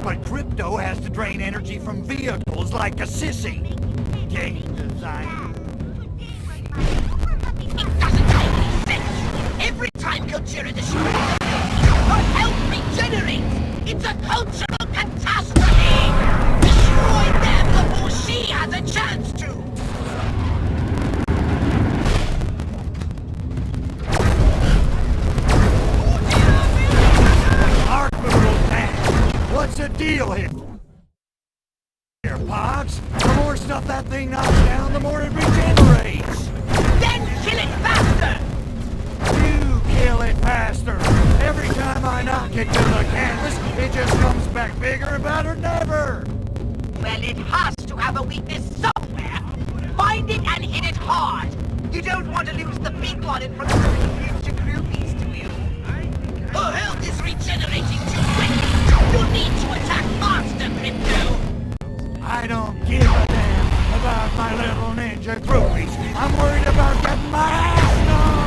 But crypto has to drain energy from vehicles like a sissy. Game designer. It doesn't make any sense. Every time Kojira destroys the building, her health regenerates. It's a cultural catastrophe. Destroy them before she has a chance to. What's the deal here? Pogs? The more stuff that thing knocks down, the more it regenerates. Then kill it faster! You kill it faster. Every time I knock it to the canvas, it just comes back bigger and better than ever. Well, it has to have a weakness somewhere. Find it and hit it hard. You don't want to lose the big one in front of the future groupies, do you? Her health is regenerating too quickly. You need to attack faster, Crypto! I don't give a damn about my little ninja groupies. I'm worried about getting my ass knocked!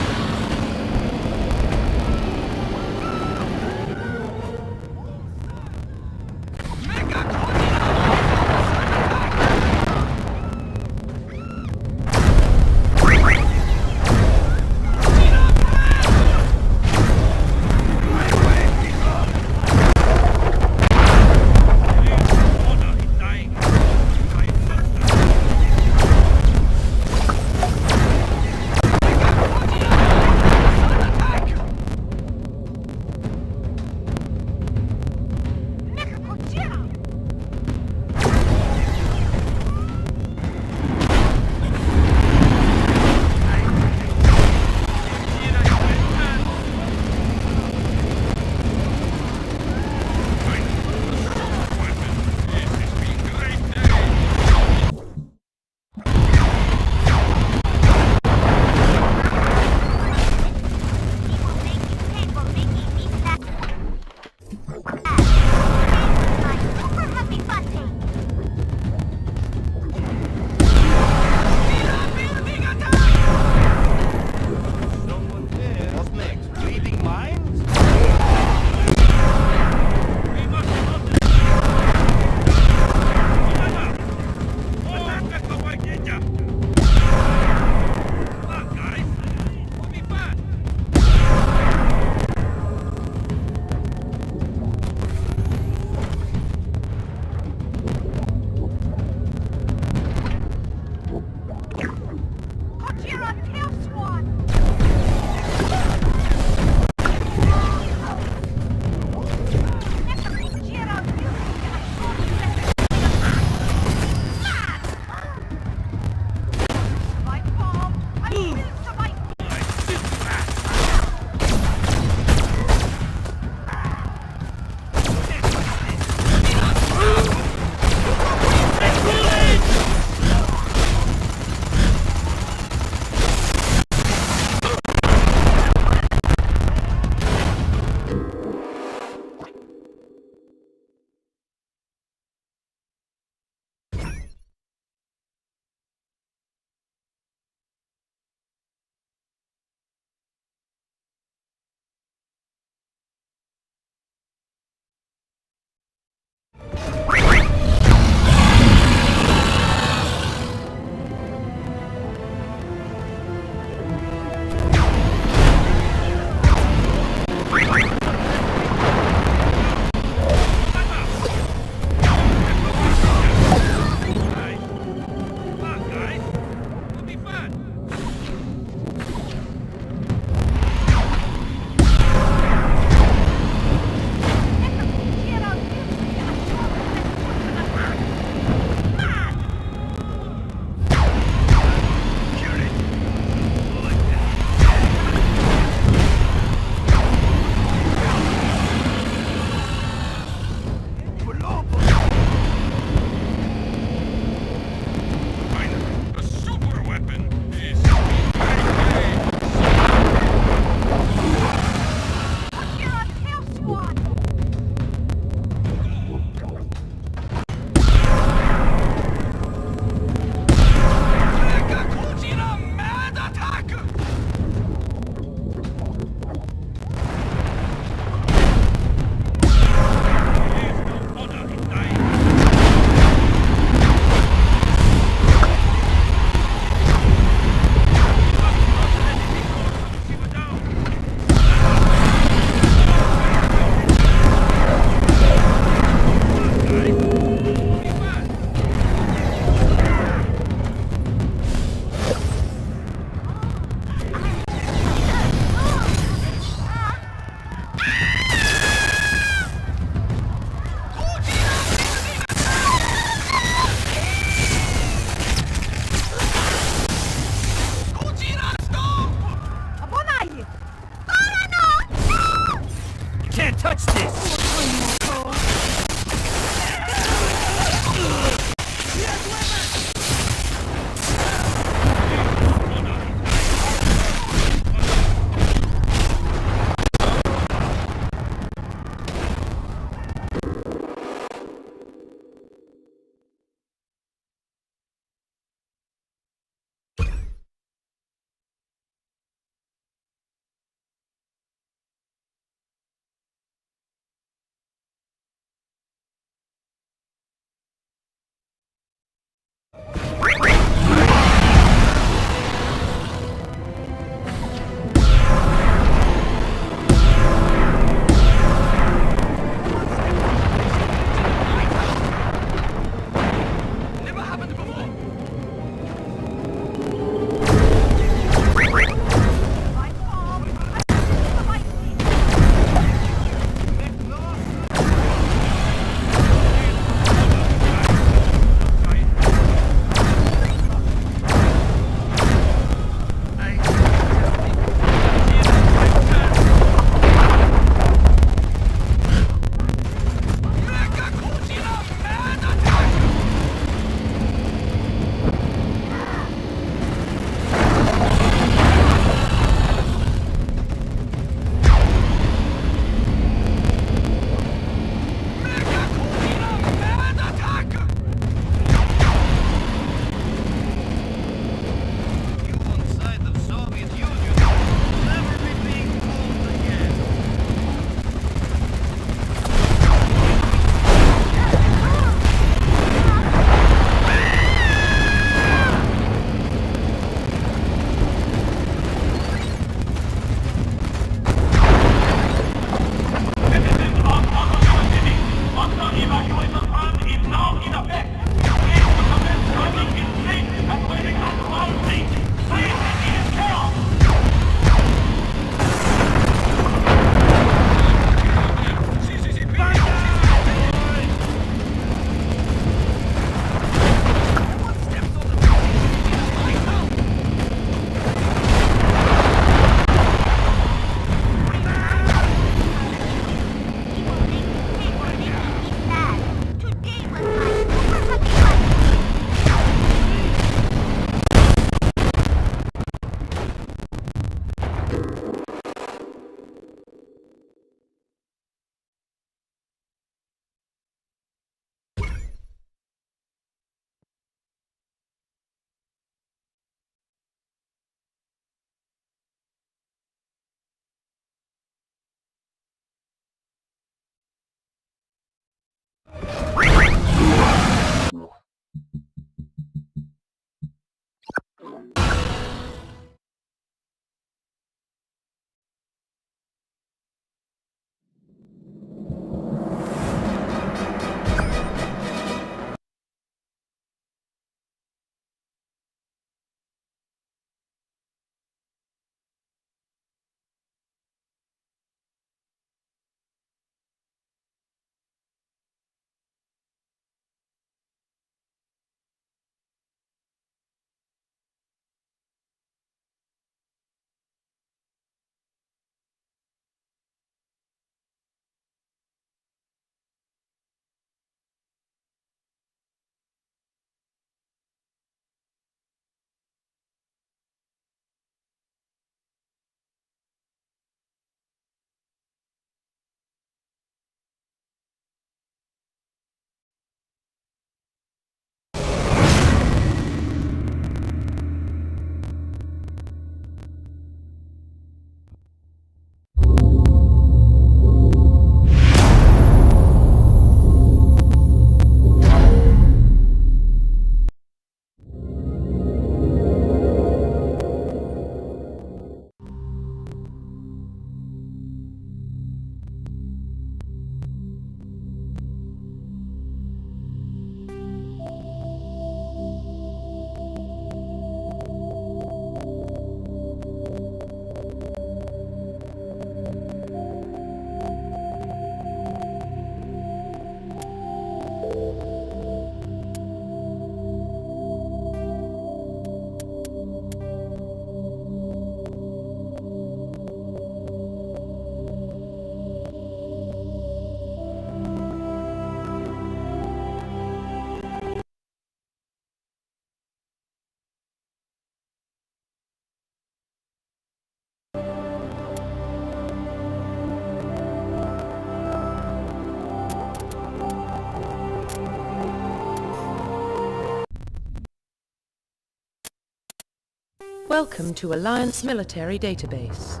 Welcome to Alliance Military Database.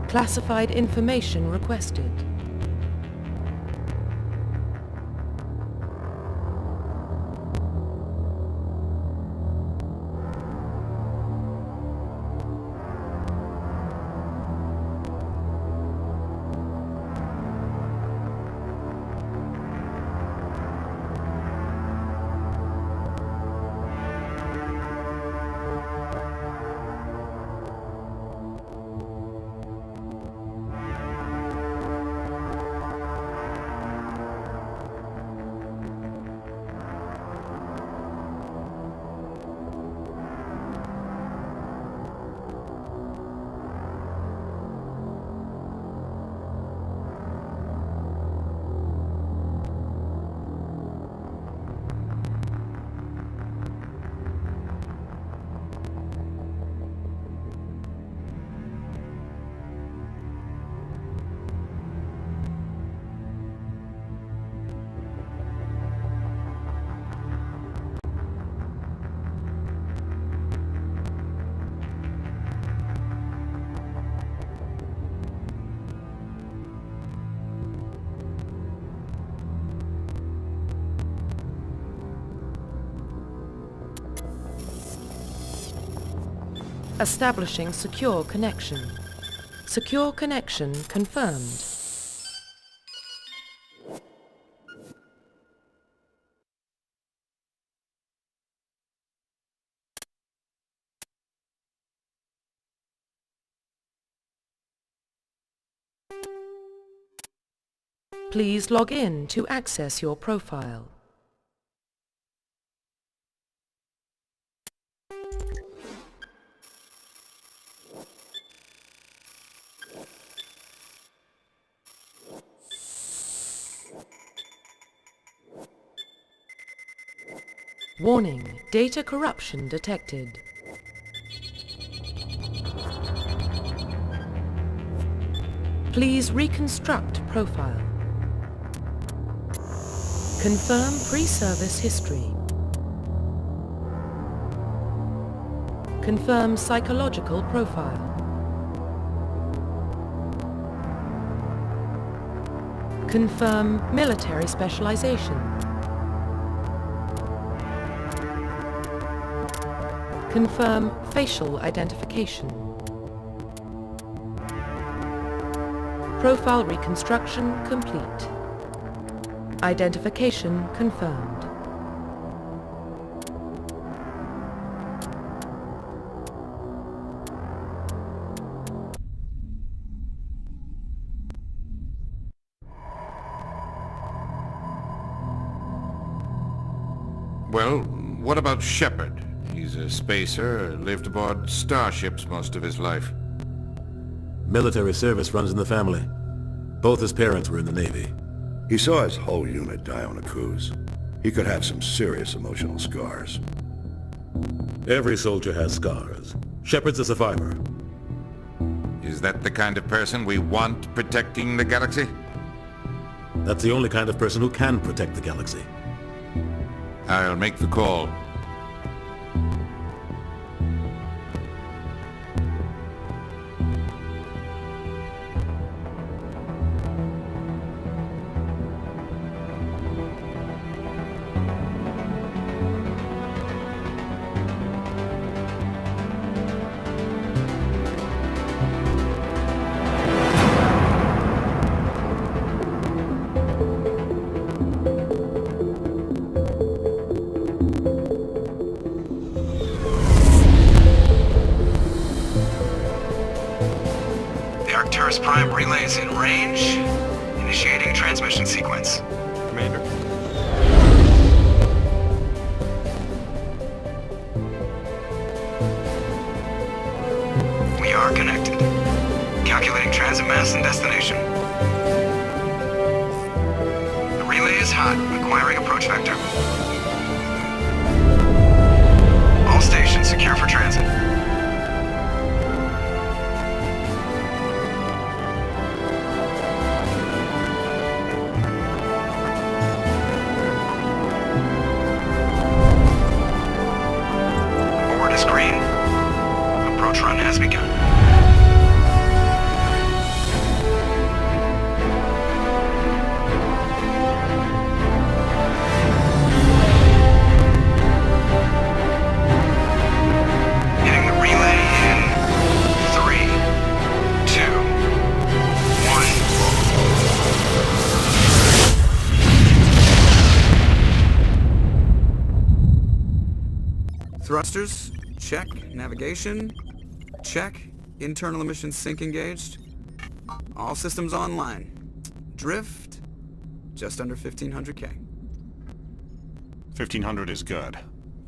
Classified information requested. Establishing secure connection. Secure connection confirmed. Please log in to access your profile. Warning, data corruption detected. Please reconstruct profile. Confirm pre-service history. Confirm psychological profile. Confirm military specialization. Confirm facial identification. Profile reconstruction complete. Identification confirmed. Well, what about Shepard? He's a spacer, lived aboard starships most of his life. Military service runs in the family. Both his parents were in the Navy. He saw his whole unit die on a cruise. He could have some serious emotional scars. Every soldier has scars. Shepard's a survivor. Is that the kind of person we want protecting the galaxy? That's the only kind of person who can protect the galaxy. I'll make the call. Prime relays in range. Initiating transmission sequence. Commander. We are connected. Calculating transit mass and destination. The relay is hot, acquiring approach vector. All stations secure for transit. has begun. Hitting the relay in 3, 2, 1. Thrusters, check. Navigation, check. Internal emissions sync engaged. All systems online. Drift, just under 1500K. 1500 is good.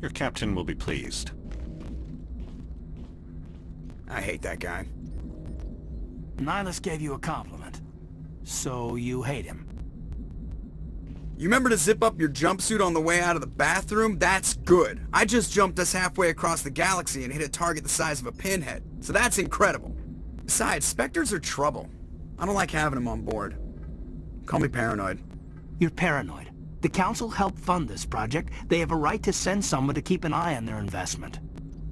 Your captain will be pleased. I hate that guy. Nihilus gave you a compliment. So you hate him. You remember to zip up your jumpsuit on the way out of the bathroom? That's good. I just jumped us halfway across the galaxy and hit a target the size of a pinhead. So that's incredible. Besides, Spectres are trouble. I don't like having them on board. Call me paranoid. You're paranoid. The Council helped fund this project. They have a right to send someone to keep an eye on their investment.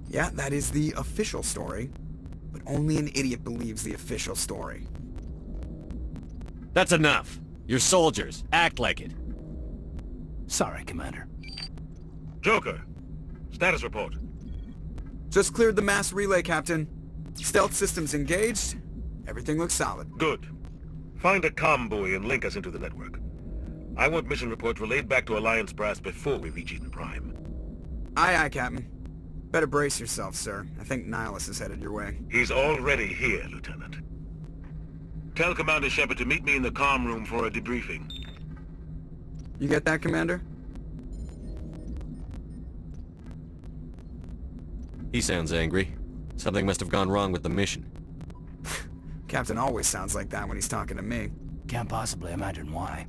Yeah, that is the official story. But only an idiot believes the official story. That's enough. You're soldiers. Act like it. Sorry, Commander. Joker, status report. Just cleared the mass relay, Captain. Stealth systems engaged. Everything looks solid. Good. Find a comm buoy and link us into the network. I want mission reports relayed back to Alliance brass before we reach Eden Prime. Aye, aye, Captain. Better brace yourself, sir. I think Nihilus is headed your way. He's already here, Lieutenant. Tell Commander Shepard to meet me in the comm room for a debriefing. You get that, Commander? He sounds angry. Something must have gone wrong with the mission. Captain always sounds like that when he's talking to me. Can't possibly imagine why.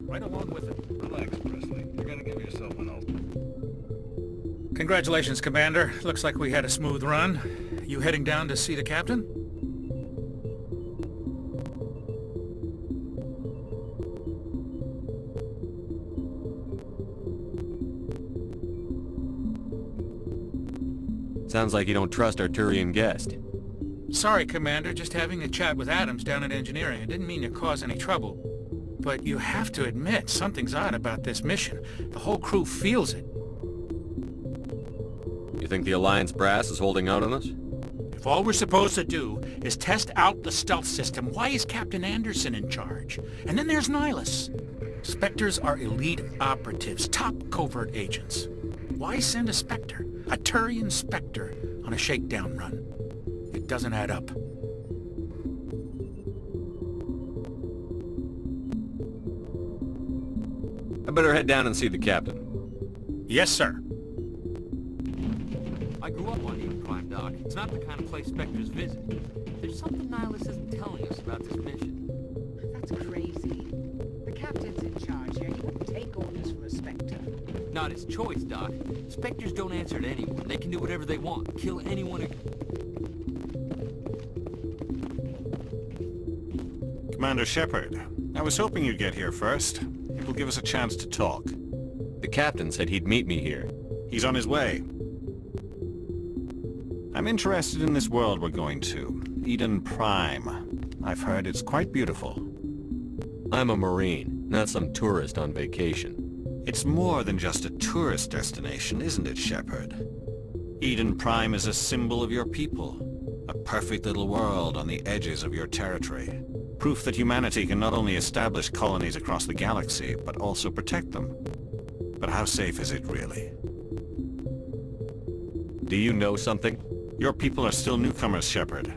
Right along with it. Relax, Presley. You're gonna give yourself an ultimate. Congratulations, Commander. Looks like we had a smooth run. You heading down to see the captain? Sounds like you don't trust our Turian guest. Sorry, Commander. Just having a chat with Adams down at Engineering. I didn't mean to cause any trouble. But you have to admit, something's odd about this mission. The whole crew feels it. You think the Alliance brass is holding out on us? If all we're supposed to do is test out the stealth system, why is Captain Anderson in charge? And then there's Nihilus. Spectres are elite operatives, top covert agents. Why send a Spectre, a Turian Spectre, on a shakedown run? It doesn't add up. I better head down and see the captain. Yes, sir. I grew up on Eden Prime, Doc. It's not the kind of place Spectres visit. There's something Nihilus isn't telling us about this mission. That's crazy. The captain's in charge here. He wouldn't take orders from a Spectre. Not his choice, Doc. Spectres don't answer to anyone. They can do whatever they want. Kill anyone who... Commander Shepard, I was hoping you'd get here first. It will give us a chance to talk. The captain said he'd meet me here. He's on his way. I'm interested in this world we're going to. Eden Prime. I've heard it's quite beautiful. I'm a Marine, not some tourist on vacation. It's more than just a tourist destination, isn't it, Shepard? Eden Prime is a symbol of your people. A perfect little world on the edges of your territory. Proof that humanity can not only establish colonies across the galaxy, but also protect them. But how safe is it really? Do you know something? Your people are still newcomers, Shepard.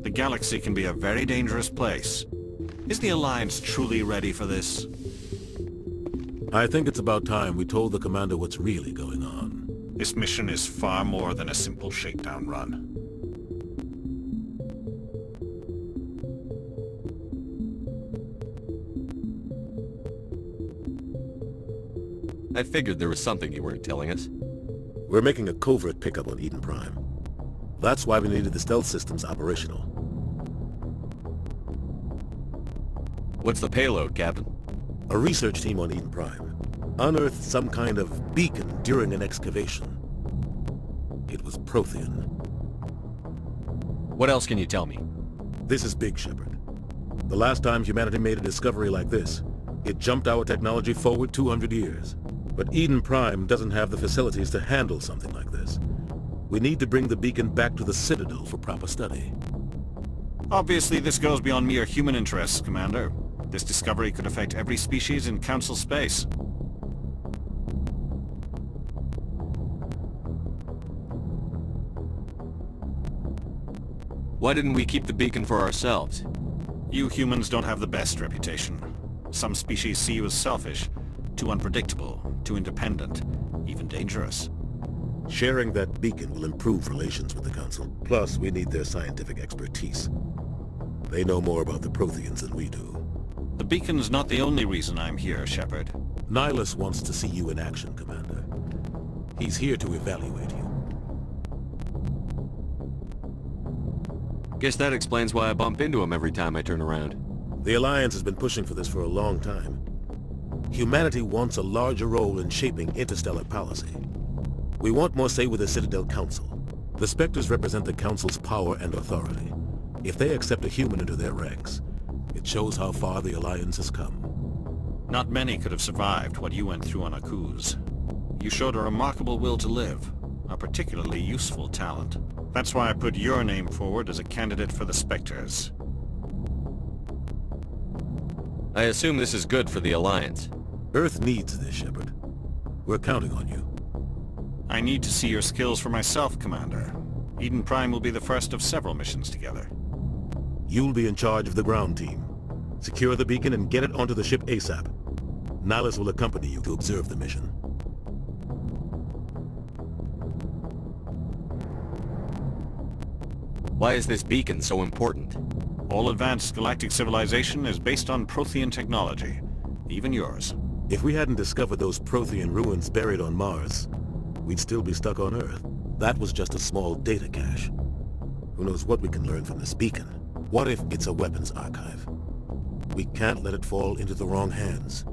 The galaxy can be a very dangerous place. Is the Alliance truly ready for this? I think it's about time we told the commander what's really going on. This mission is far more than a simple shakedown run. I figured there was something you weren't telling us. We're making a covert pickup on Eden Prime. That's why we needed the stealth systems operational. What's the payload, Captain? A research team on Eden Prime unearthed some kind of beacon during an excavation. It was Prothean. What else can you tell me? This is big, Shepard. The last time humanity made a discovery like this, it jumped our technology forward 200 years. But Eden Prime doesn't have the facilities to handle something like this. We need to bring the beacon back to the Citadel for proper study. Obviously, this goes beyond mere human interests, Commander. This discovery could affect every species in Council space. Why didn't we keep the beacon for ourselves? You humans don't have the best reputation. Some species see you as selfish, too unpredictable, too independent, even dangerous. Sharing that beacon will improve relations with the Council. Plus, we need their scientific expertise. They know more about the Protheans than we do. The beacon's not the only reason I'm here, Shepard. Nihilus wants to see you in action, Commander. He's here to evaluate you. Guess that explains why I bump into him every time I turn around. The Alliance has been pushing for this for a long time. Humanity wants a larger role in shaping interstellar policy. We want more say with the Citadel Council. The Spectres represent the Council's power and authority. If they accept a human into their ranks, it shows how far the Alliance has come. Not many could have survived what you went through on Akuz. You showed a remarkable will to live, a particularly useful talent. That's why I put your name forward as a candidate for the Spectres. I assume this is good for the Alliance. Earth needs this, Shepard. We're counting on you. I need to see your skills for myself, Commander. Eden Prime will be the first of several missions together. You'll be in charge of the ground team. Secure the beacon and get it onto the ship ASAP. Nihilus will accompany you to observe the mission. Why is this beacon so important? All advanced galactic civilization is based on Prothean technology. Even yours. If we hadn't discovered those Prothean ruins buried on Mars, we'd still be stuck on Earth. That was just a small data cache. Who knows what we can learn from this beacon? What if it's a weapons archive? We can't let it fall into the wrong hands.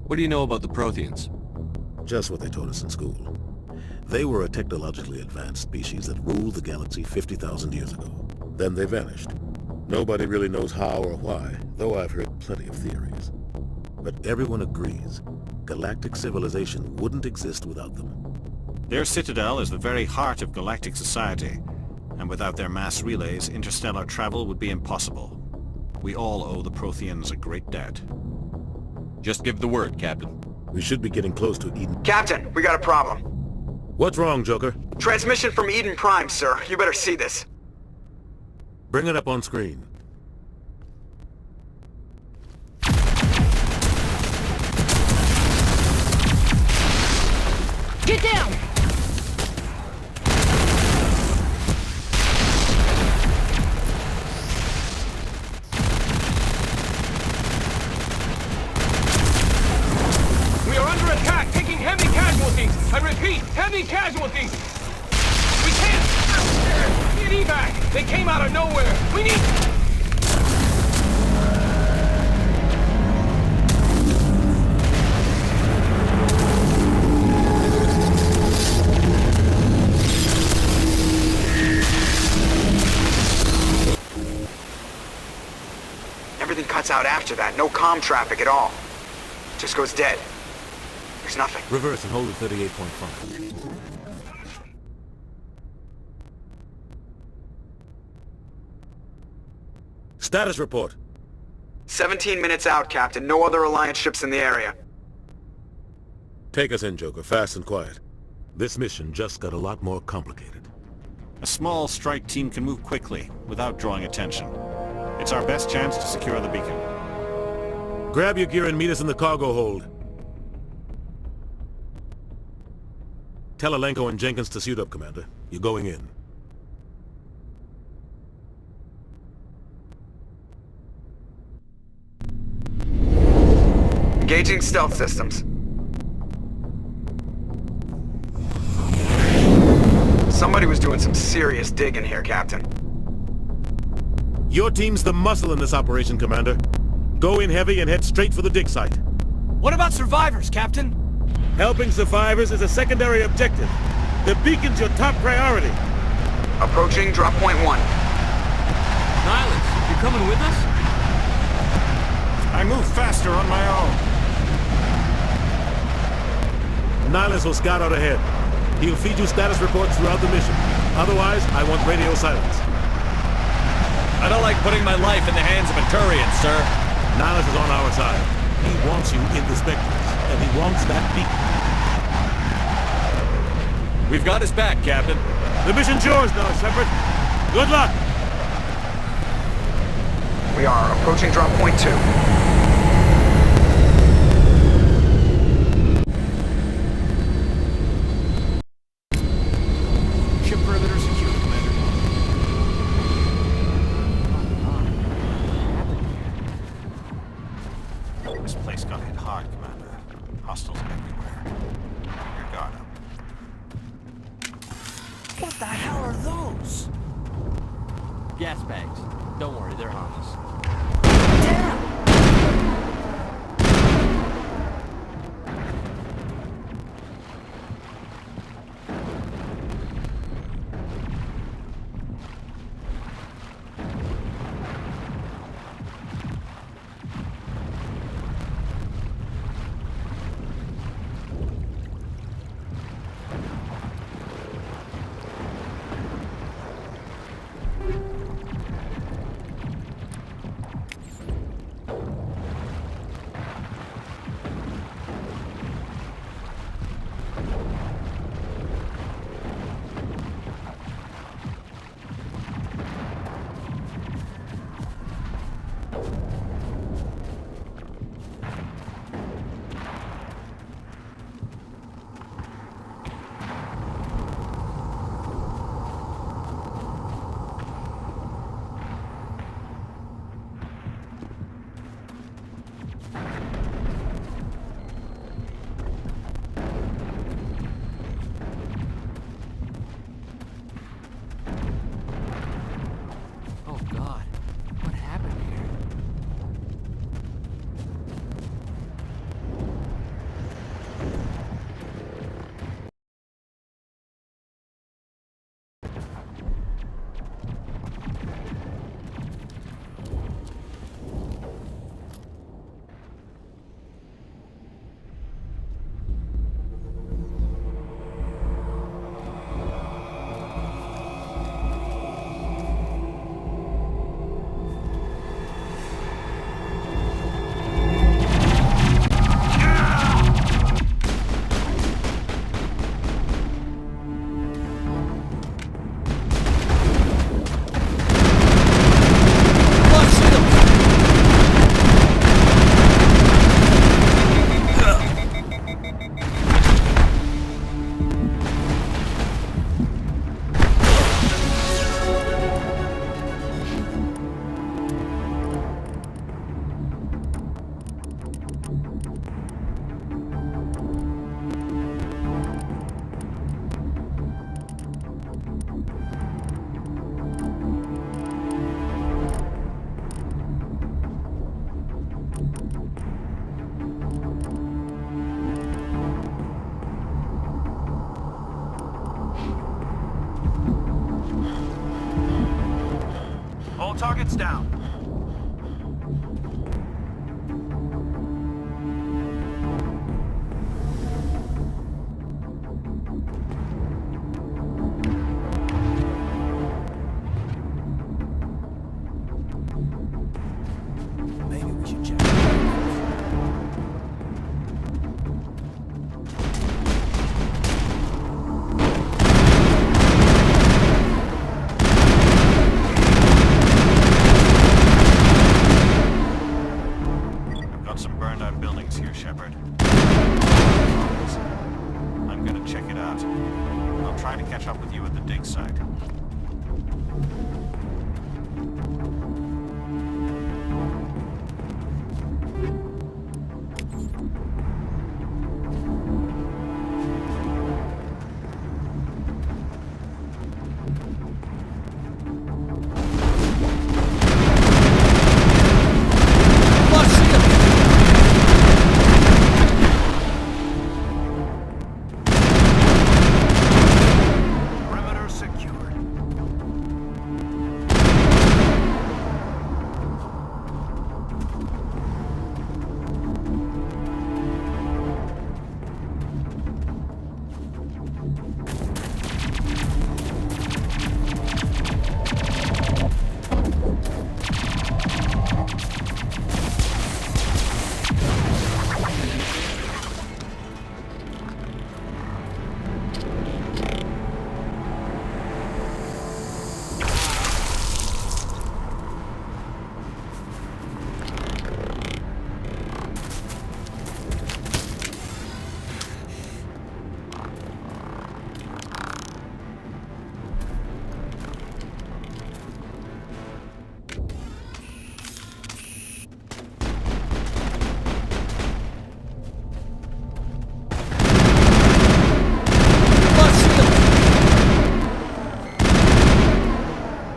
What do you know about the Protheans? Just what they taught us in school. They were a technologically advanced species that ruled the galaxy 50,000 years ago. Then they vanished. Nobody really knows how or why, though I've heard plenty of theories. But everyone agrees, galactic civilization wouldn't exist without them. Their citadel is the very heart of galactic society, and without their mass relays, interstellar travel would be impossible. We all owe the Protheans a great debt. Just give the word, Captain. We should be getting close to Eden. Captain, we got a problem. What's wrong, Joker? Transmission from Eden Prime, sir. You better see this. Bring it up on screen. Get down! We are under attack, taking heavy casualties. I repeat, heavy casualties. We can't get evac. They came out of nowhere. We need... Everything cuts out after that. No comm traffic at all. Just goes dead. There's nothing. Reverse and hold at 38.5. Status report. 17 minutes out, Captain. No other Alliance ships in the area. Take us in, Joker, fast and quiet. This mission just got a lot more complicated. A small strike team can move quickly, without drawing attention. It's our best chance to secure the beacon. Grab your gear and meet us in the cargo hold. Tell Alenko and Jenkins to suit up, Commander. You're going in. Engaging stealth systems. Somebody was doing some serious digging here, Captain. Your team's the muscle in this operation, Commander. Go in heavy and head straight for the dig site. What about survivors, Captain? Helping survivors is a secondary objective. The beacon's your top priority. Approaching drop point 1. Nihilus, you're coming with us? I move faster on my own. Nihilus will scout out ahead. He'll feed you status reports throughout the mission. Otherwise, I want radio silence. I don't like putting my life in the hands of a Turian, sir. Nihilus is on our side. He wants you in the Spectres, and he wants that beacon. We've got his back, Captain. The mission's yours now, Shepard. Good luck! We are approaching drop point 2. Ship perimeter secure, Commander. This place got hit hard, Commander. Hostiles everywhere. Keep your guard up. What the hell are those? Gas bags. Don't worry, they're harmless. Targets down. Maybe we should check. out. I'll try to catch up with you at the dig site.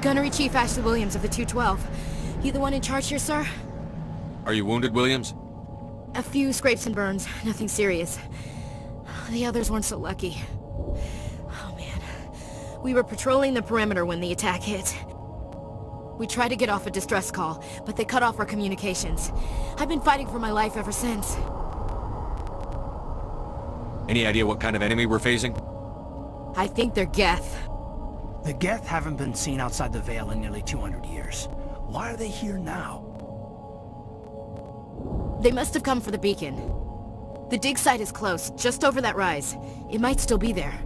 Gunnery Chief Ashley Williams of the 212. You the one in charge here, sir? Are you wounded, Williams? A few scrapes and burns, nothing serious. The others weren't so lucky. Oh man. We were patrolling the perimeter when the attack hit. We tried to get off a distress call, but they cut off our communications. I've been fighting for my life ever since. Any idea what kind of enemy we're facing? I think they're Geth. The Geth haven't been seen outside the Veil in nearly 200 years. Why are they here now? They must have come for the beacon. The dig site is close, just over that rise. It might still be there.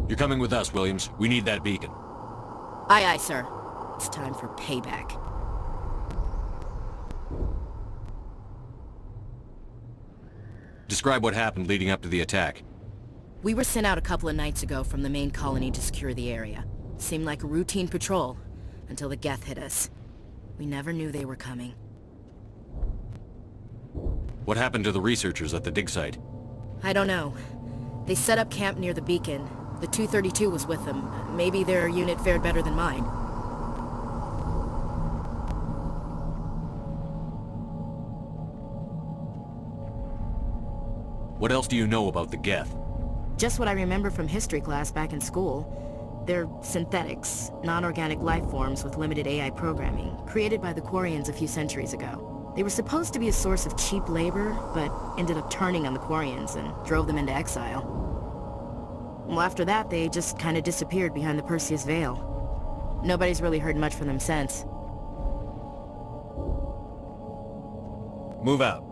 You're coming with us, Williams. We need that beacon. Aye, aye, sir. It's time for payback. Describe what happened leading up to the attack. We were sent out a couple of nights ago from the main colony to secure the area. Seemed like a routine patrol, until the Geth hit us. We never knew they were coming. What happened to the researchers at the dig site? I don't know. They set up camp near the beacon. The 232 was with them. Maybe their unit fared better than mine. What else do you know about the Geth? Just what I remember from history class back in school. They're synthetics, non-organic life forms with limited AI programming, created by the Quarians a few centuries ago. They were supposed to be a source of cheap labor, but ended up turning on the Quarians and drove them into exile. Well, after that, they just kind of disappeared behind the Perseus Veil. Nobody's really heard much from them since. Move out.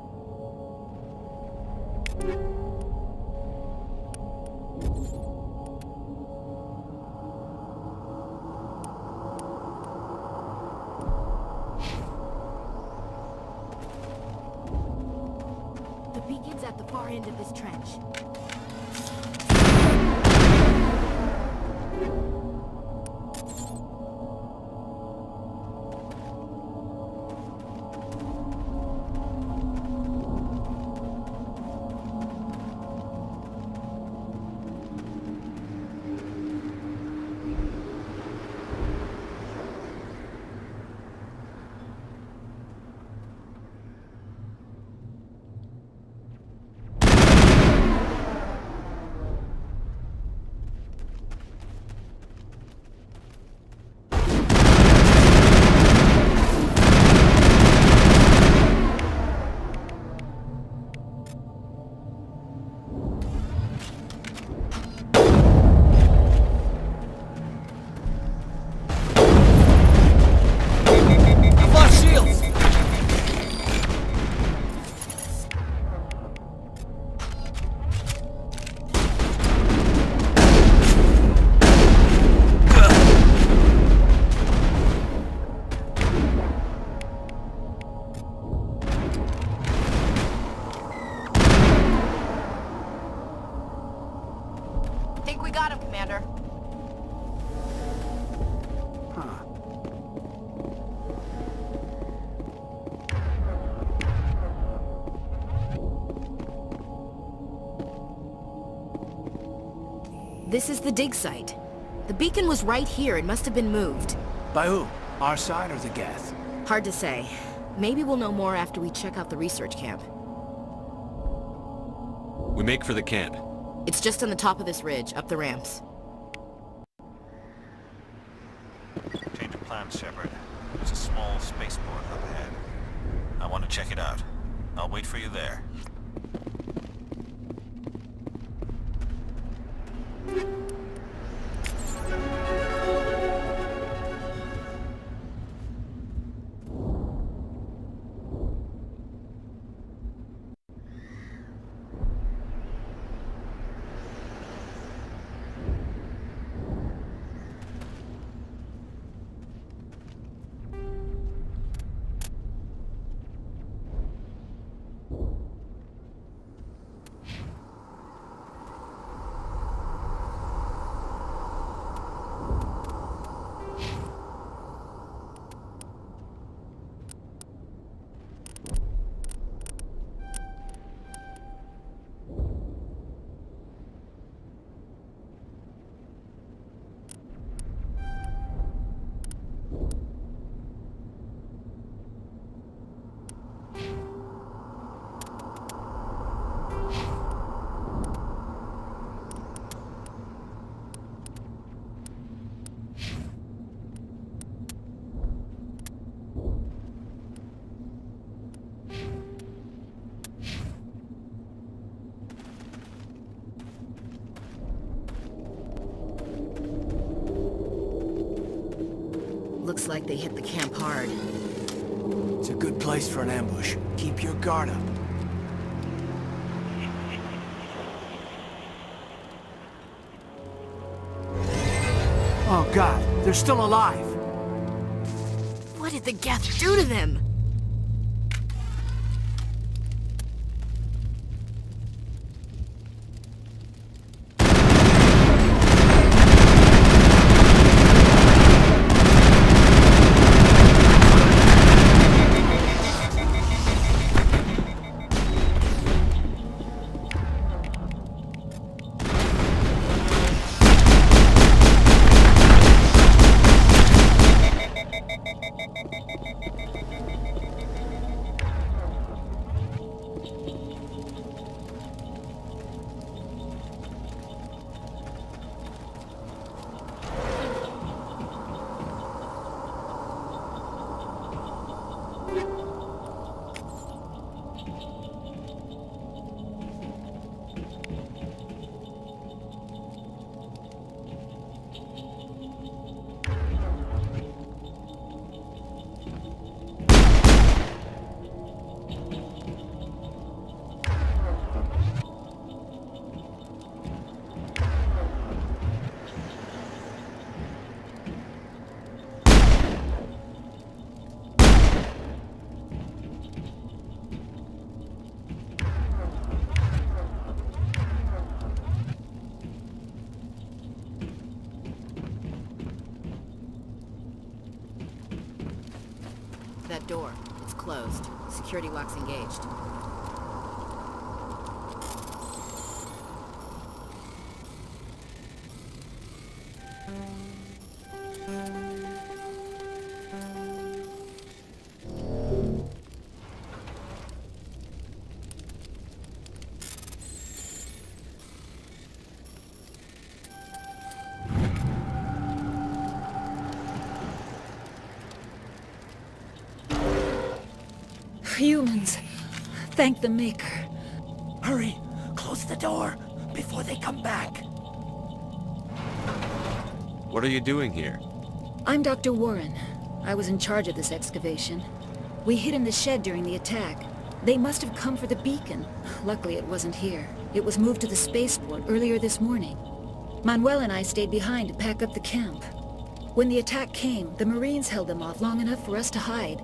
The beacon's at the far end of this trench. Commander. Huh. This is the dig site. The beacon was right here. It must have been moved. By who? Our side or the Geth? Hard to say. Maybe we'll know more after we check out the research camp. We make for the camp. It's just on the top of this ridge, up the ramps. Change of plans, Shepard. There's a small spaceport up ahead. I want to check it out. I'll wait for you there. Looks like they hit the camp hard. It's a good place for an ambush. Keep your guard up. Oh God, they're still alive! What did the Geth do to them? That door, it's closed. Security lock's engaged. Humans. Thank the Maker. Hurry! Close the door before they come back. What are you doing here? I'm Dr. Warren. I was in charge of this excavation. We hid in the shed during the attack. They must have come for the beacon. Luckily it wasn't here. It was moved to the spaceport earlier this morning. Manuel and I stayed behind to pack up the camp. When the attack came, the Marines held them off long enough for us to hide.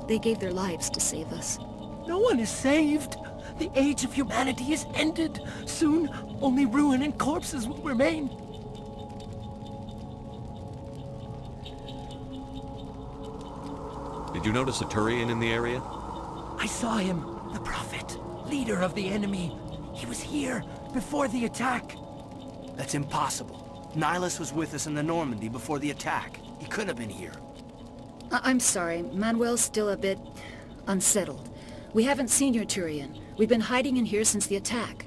They gave their lives to save us. No one is saved. The age of humanity is ended. Soon, only ruin and corpses will remain. Did you notice a Turian in the area? I saw him, the Prophet, leader of the enemy. He was here before the attack. That's impossible. Nihilus was with us in the Normandy before the attack. He could have been here. I'm sorry, Manuel's still a bit unsettled. We haven't seen your Turian. We've been hiding in here since the attack.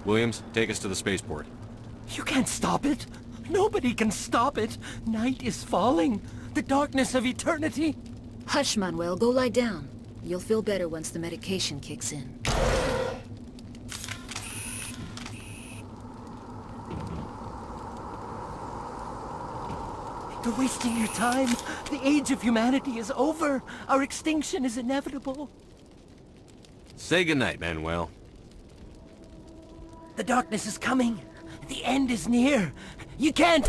Williams, take us to the spaceport. You can't stop it. Nobody can stop it. Night is falling. The darkness of eternity. Hush, Manuel. Go lie down. You'll feel better once the medication kicks in. You're wasting your time. The age of humanity is over. Our extinction is inevitable. Say goodnight, Manuel. The darkness is coming. The end is near. You can't...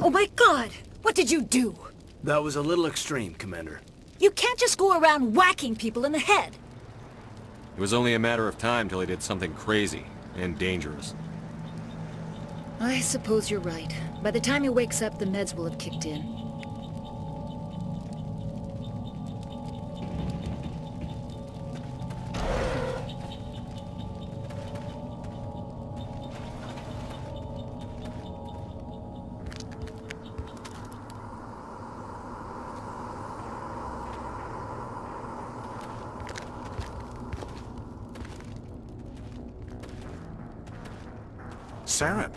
Oh my God! What did you do? That was a little extreme, Commander. You can't just go around whacking people in the head. It was only a matter of time till he did something crazy and dangerous. I suppose you're right. By the time he wakes up, the meds will have kicked in. Saren.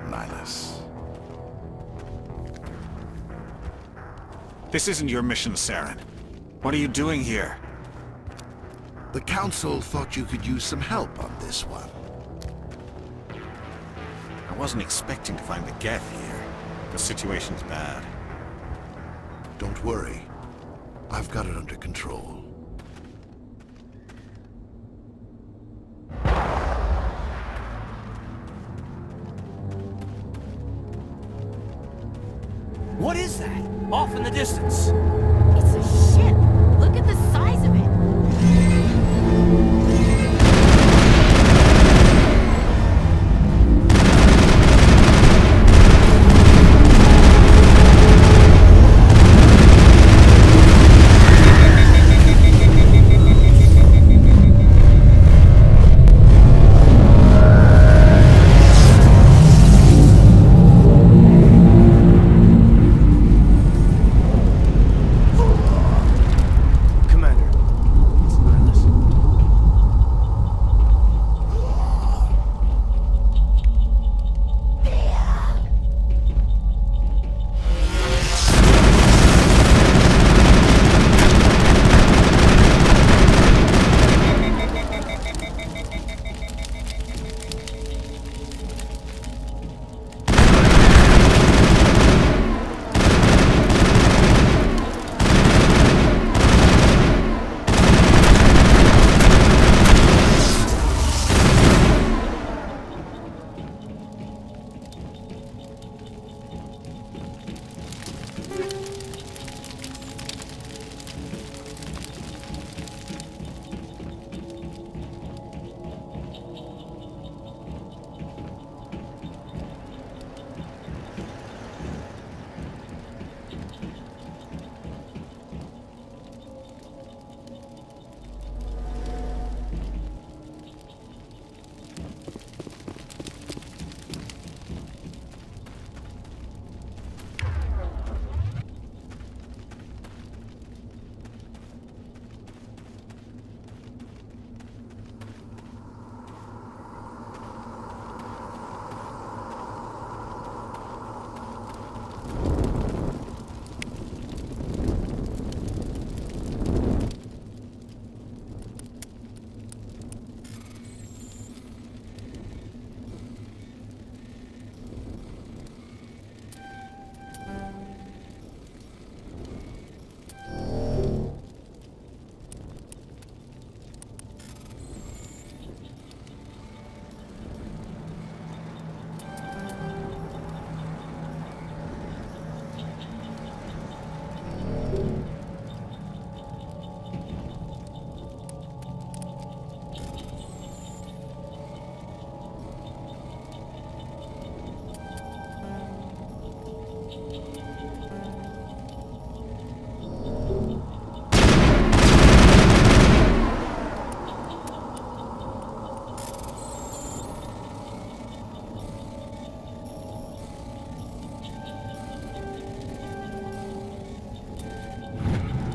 Nihilus. This isn't your mission, Saren. What are you doing here? The Council thought you could use some help on this one. I wasn't expecting to find the Geth here. The situation's bad. Don't worry. I've got it under control. What is that? Off in the distance. It's a ship. Look at the size of it.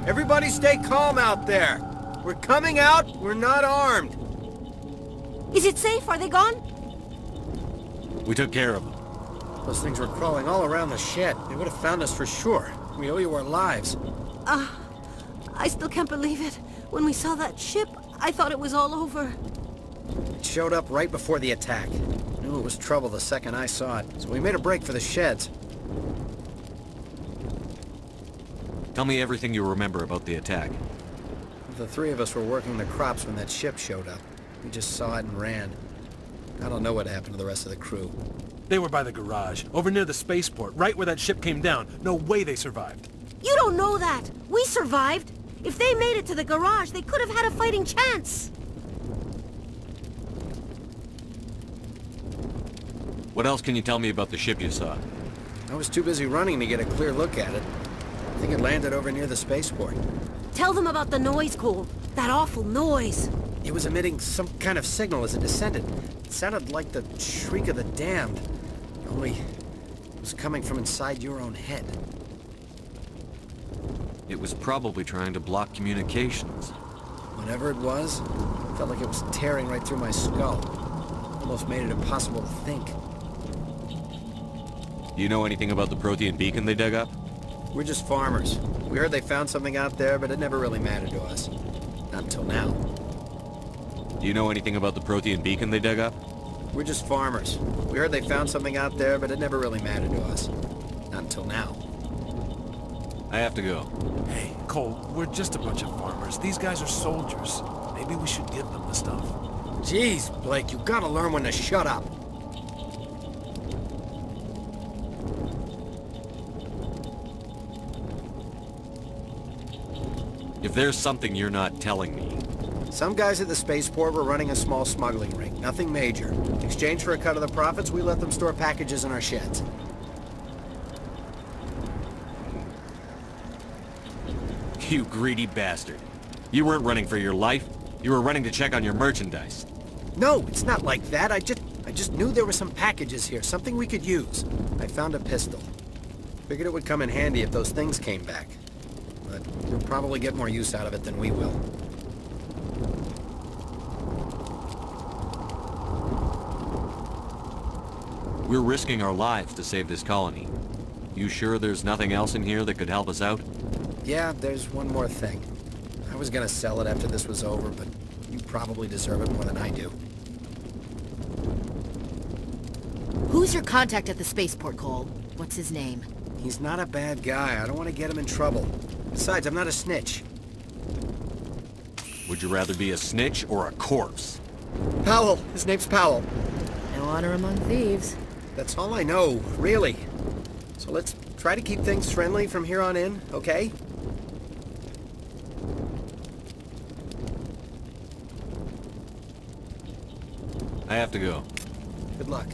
Everybody stay calm out there. We're coming out, we're not armed. Is it safe? Are they gone? We took care of them. Those things were crawling all around the shed. They would have found us for sure. We owe you our lives. I still can't believe it. When we saw that ship, I thought it was all over. It showed up right before the attack. Knew it was trouble the second I saw it, so we made a break for the sheds. Tell me everything you remember about the attack. The three of us were working the crops when that ship showed up. We just saw it and ran. I don't know what happened to the rest of the crew. They were by the garage, over near the spaceport, right where that ship came down. No way they survived. You don't know that. We survived. If they made it to the garage, they could have had a fighting chance. What else can you tell me about the ship you saw? I was too busy running to get a clear look at it. I think it landed over near the spaceport. Tell them about the noise, Cole. That awful noise. It was emitting some kind of signal as it descended. It sounded like the shriek of the damned. Only it was coming from inside your own head. It was probably trying to block communications. Whatever it was, it felt like it was tearing right through my skull. Almost made it impossible to think. Do you know anything about the Protean beacon they dug up? We're just farmers. We heard they found something out there, but it never really mattered to us. Not until now. Do you know anything about the Protean beacon they dug up? We're just farmers. We heard they found something out there, but it never really mattered to us. Not until now. I have to go. Hey, Cole, we're just a bunch of farmers. These guys are soldiers. Maybe we should give them the stuff. Jeez, Blake, you gotta learn when to shut up. If there's something you're not telling me... Some guys at the spaceport were running a small smuggling ring. Nothing major. In exchange for a cut of the profits, we let them store packages in our sheds. You greedy bastard. You weren't running for your life. You were running to check on your merchandise. No, it's not like that. I just knew there were some packages here, something we could use. I found a pistol. Figured it would come in handy if those things came back. But you'll probably get more use out of it than we will. We're risking our lives to save this colony. You sure there's nothing else in here that could help us out? Yeah, there's one more thing. I was gonna sell it after this was over, but you probably deserve it more than I do. Who's your contact at the spaceport, Cole? What's his name? He's not a bad guy. I don't want to get him in trouble. Besides, I'm not a snitch. Would you rather be a snitch or a corpse? Powell. His name's Powell. No honor among thieves. That's all I know, really. So let's try to keep things friendly from here on in, okay? I have to go. Good luck.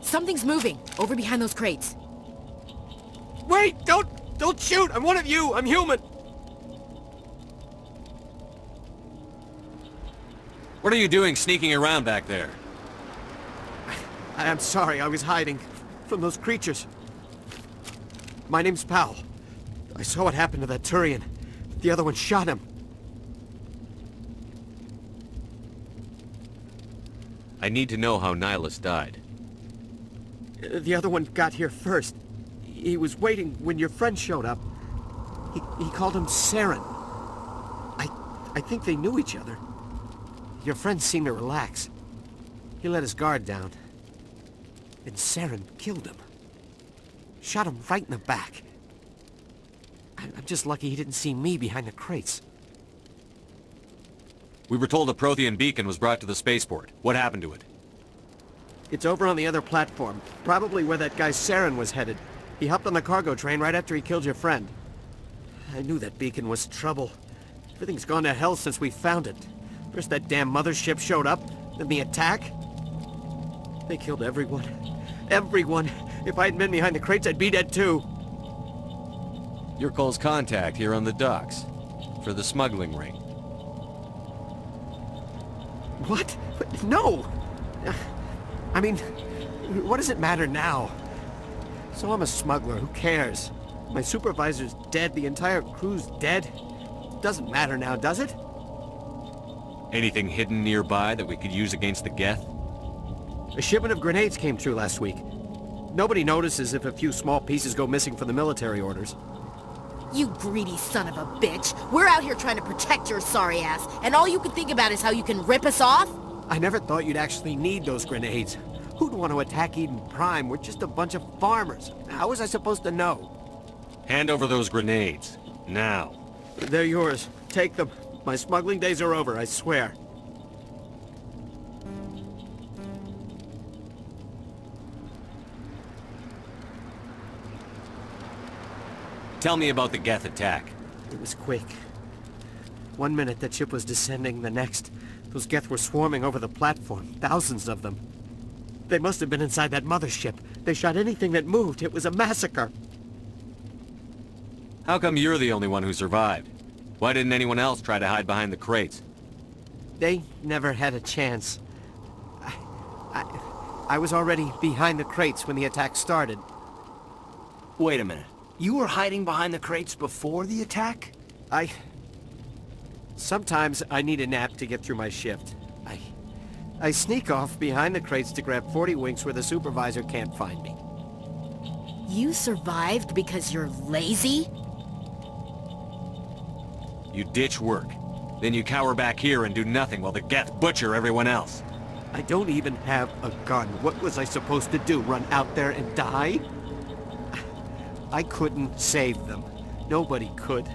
Something's moving, over behind those crates. Wait! Don't shoot! I'm one of you! I'm human! What are you doing sneaking around back there? I'm sorry, I was hiding from those creatures. My name's Powell. I saw what happened to that Turian. The other one shot him. I need to know how Nihilus died. The other one got here first. He was waiting when your friend showed up. He called him Saren. I think they knew each other. Your friend seemed to relax. He let his guard down. And Saren killed him. Shot him right in the back. I'm just lucky he didn't see me behind the crates. We were told a Prothean beacon was brought to the spaceport. What happened to it? It's over on the other platform. Probably where that guy Saren was headed. He hopped on the cargo train right after he killed your friend. I knew that beacon was trouble. Everything's gone to hell since we found it. First that damn mothership showed up, then the attack. They killed everyone. Everyone! If I hadn't been behind the crates, I'd be dead too. You're Cole's contact here on the docks. For the smuggling ring. What? No! I mean, what does it matter now? So I'm a smuggler, who cares? My supervisor's dead, the entire crew's dead. Doesn't matter now, does it? Anything hidden nearby that we could use against the Geth? A shipment of grenades came through last week. Nobody notices if a few small pieces go missing from the military orders. You greedy son of a bitch. We're out here trying to protect your sorry ass, and all you can think about is how you can rip us off? I never thought you'd actually need those grenades. Who'd want to attack Eden Prime? We're just a bunch of farmers. How was I supposed to know? Hand over those grenades. Now. They're yours. Take them. My smuggling days are over, I swear. Tell me about the Geth attack. It was quick. 1 minute that ship was descending, the next, those Geth were swarming over the platform. Thousands of them. They must have been inside that mothership. They shot anything that moved. It was a massacre. How come you're the only one who survived? Why didn't anyone else try to hide behind the crates? They never had a chance. I was already behind the crates when the attack started. Wait a minute. You were hiding behind the crates before the attack? Sometimes I need a nap to get through my shift. I sneak off behind the crates to grab 40 winks where the supervisor can't find me. You survived because you're lazy? You ditch work. Then you cower back here and do nothing while the Geth butcher everyone else. I don't even have a gun. What was I supposed to do? Run out there and die? I couldn't save them. Nobody could.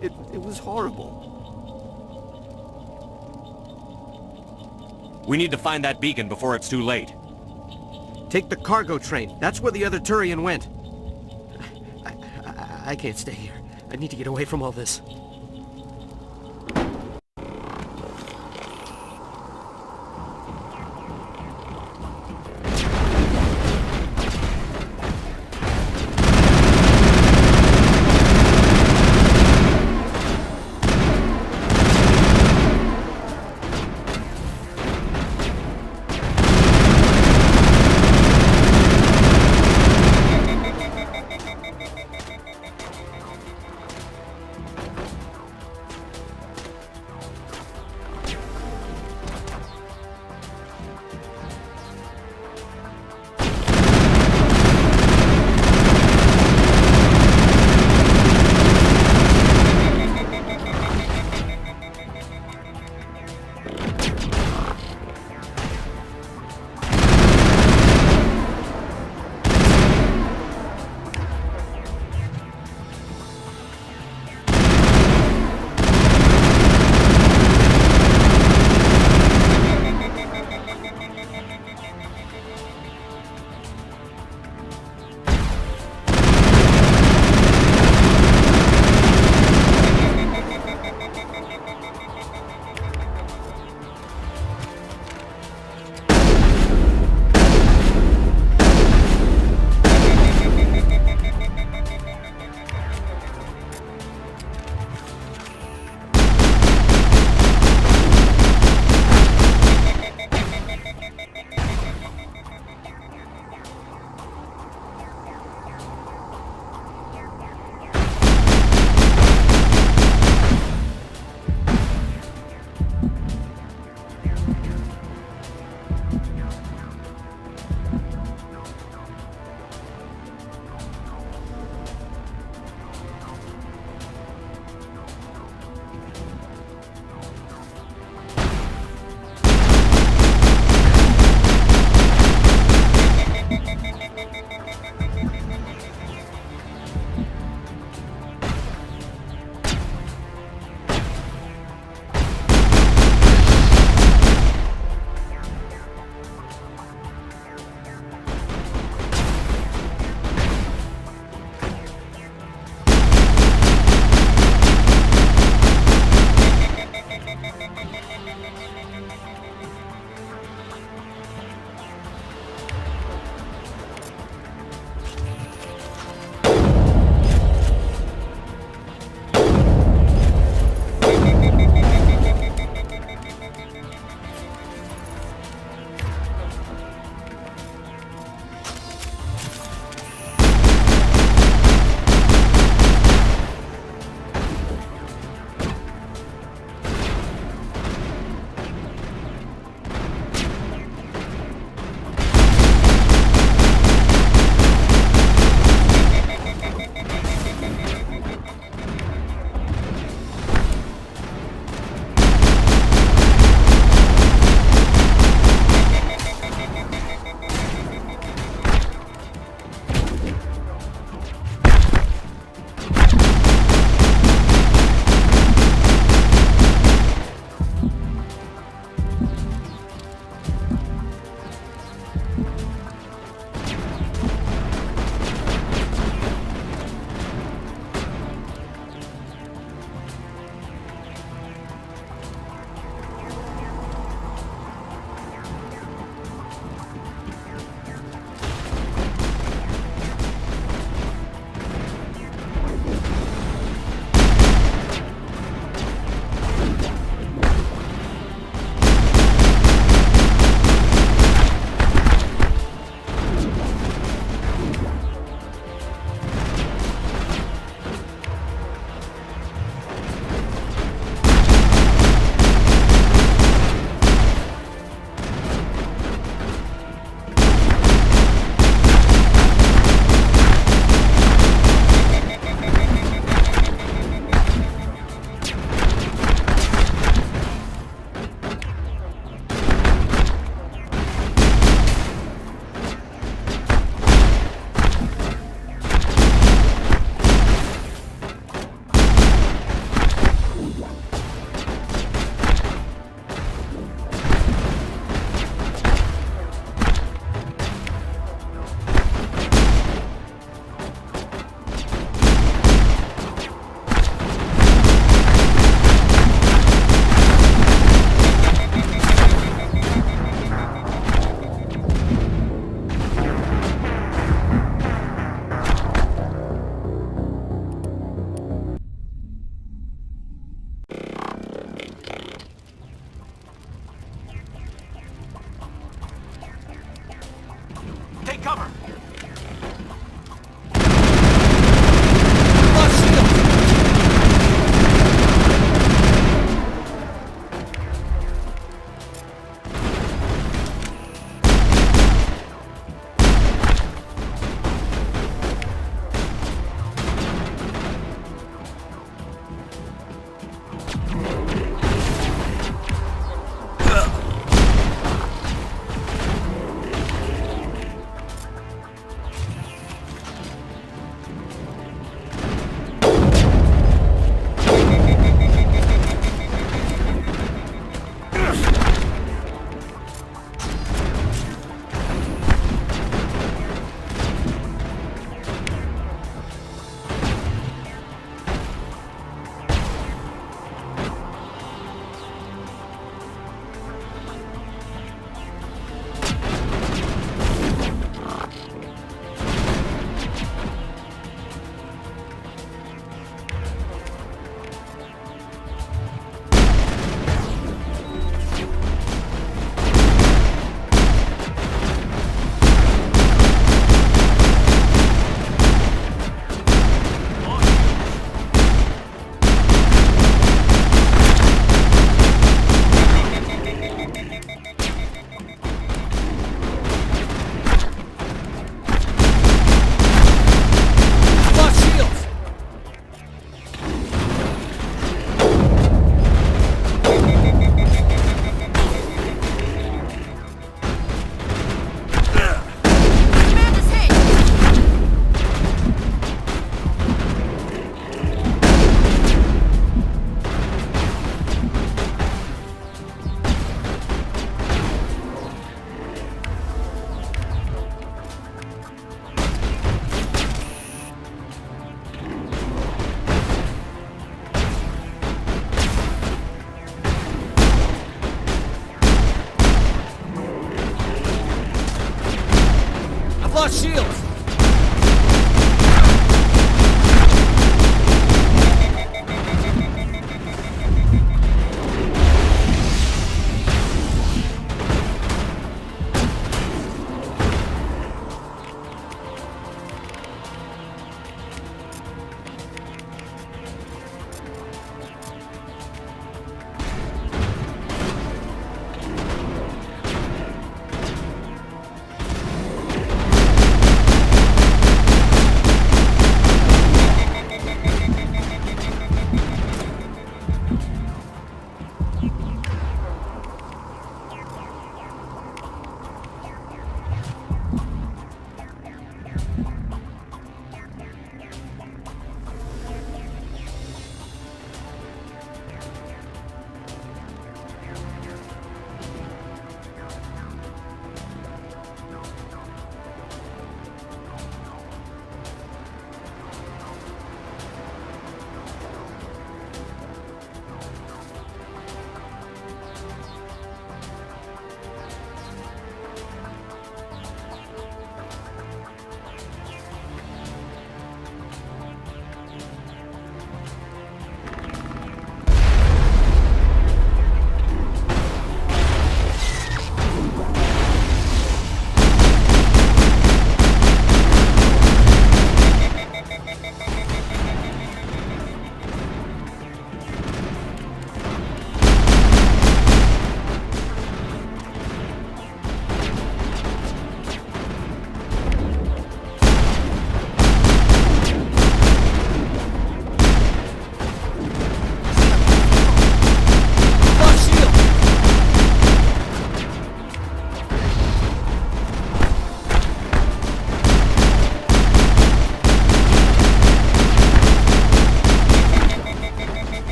It was horrible. We need to find that beacon before it's too late. Take the cargo train. That's where the other Turian went. I can't stay here. I need to get away from all this.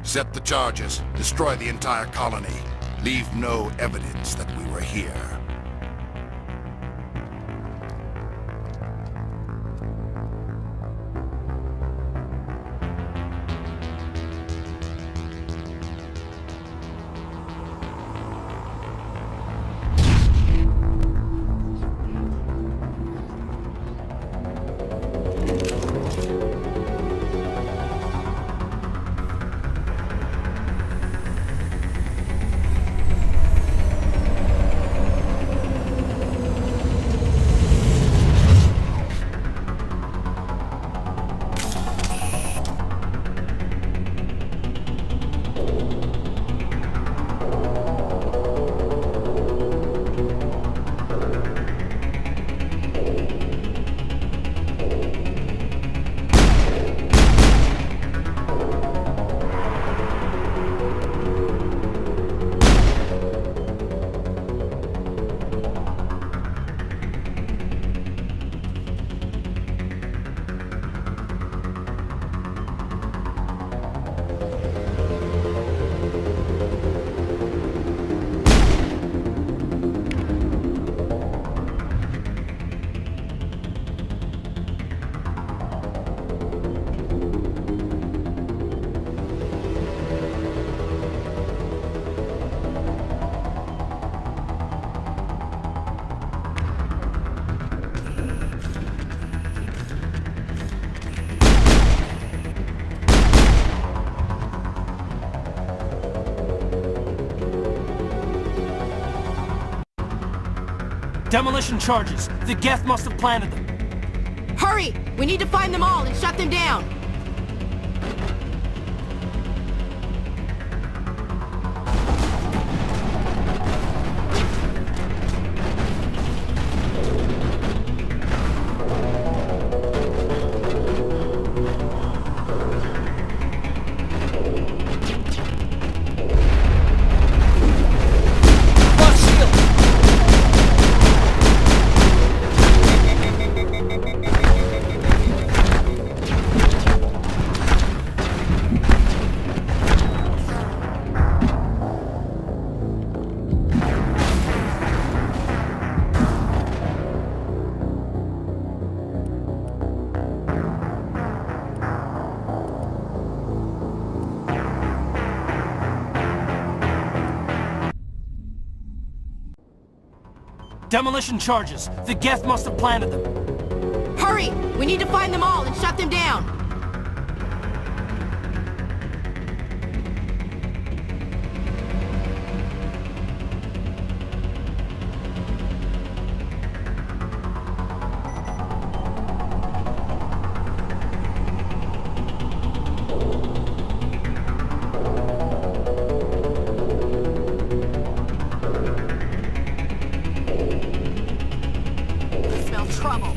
Set the charges. Destroy the entire colony. Leave no evidence that we were here. Demolition charges. The Geth must have planted them. Hurry! We need to find them all and shut them down! Demolition charges. The Geth must have planted them. Hurry! We need to find them all and shut them down! Trouble.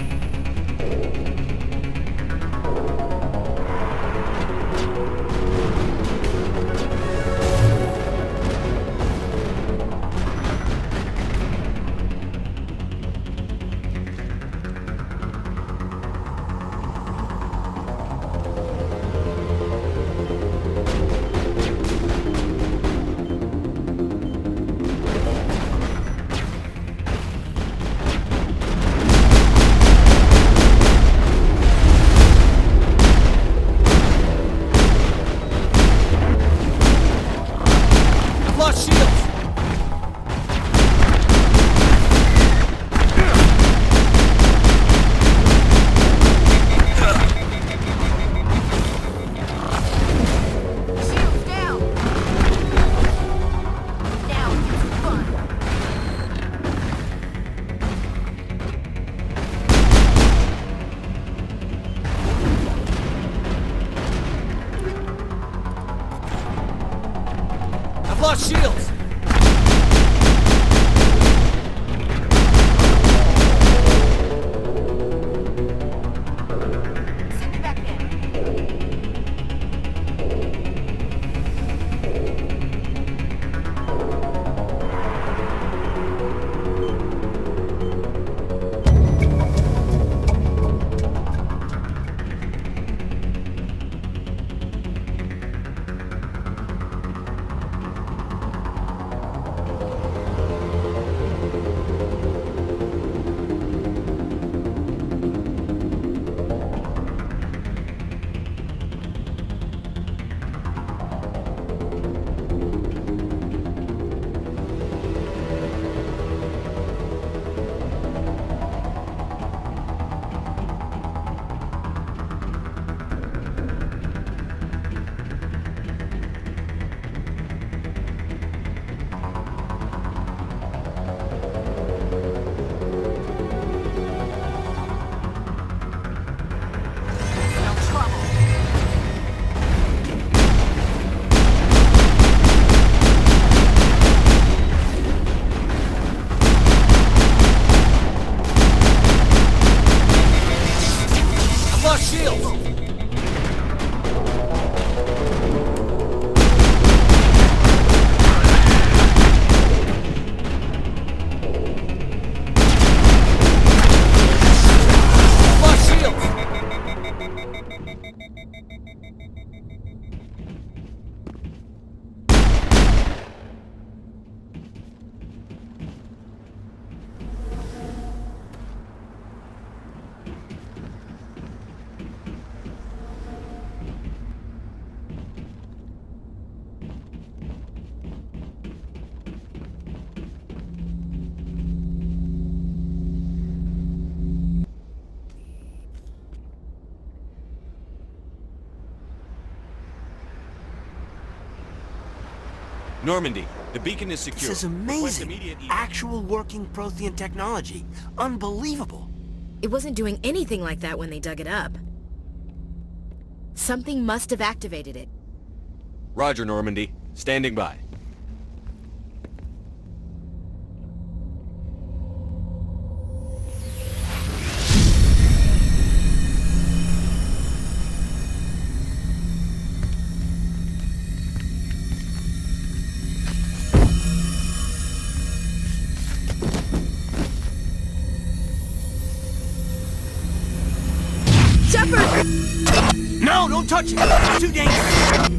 Lost shields! Normandy, the beacon is secure. This is amazing. Actual working Prothean technology. Unbelievable. It wasn't doing anything like that when they dug it up. Something must have activated it. Roger, Normandy. Standing by. No, don't touch it! It's too dangerous!